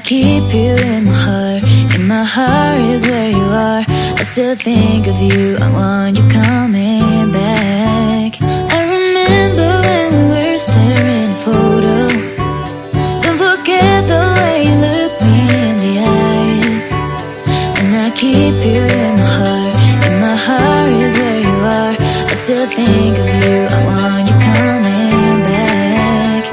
keep you in my heart. In my heart is where you are. I still think of you. I want you coming back. I remember when we were staring at a photo. Don't forget the way you look me in the eyes. And I keep you in my heart. In my heart is where you are. I still think of you. I want you coming back.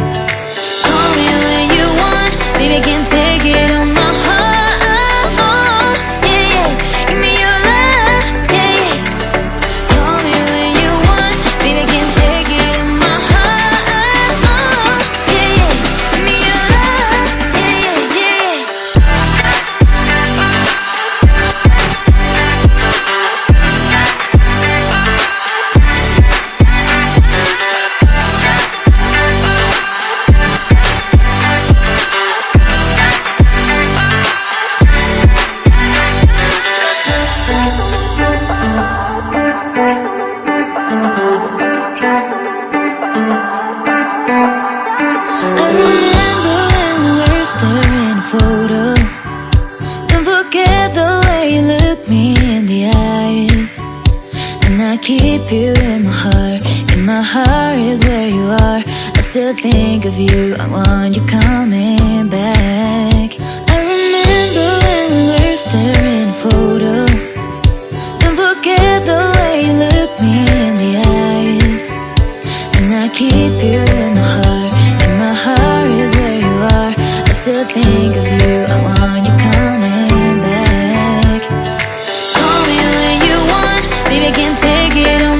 Call me when you want. Baby, I can't take it on my heart. Yeah, yeah. Give me your love. Yeah, yeah. Call me when you want. Baby, I can't take it on my heart. Yeah, yeah. Give me your love. Yeah, yeah, yeah. I remember when we were staring at a photo. Don't forget the way you look me in the eyes. And I keep you in my heart. In my heart is where you are. I still think of you. I want you coming back. I remember when we were staring at a photo. Don't forget the way you look me in the eyes. And I keep you in my heart. In my heart is where you are. I still think of you. I want you coming back. Call me when you want. Baby, I can't take it on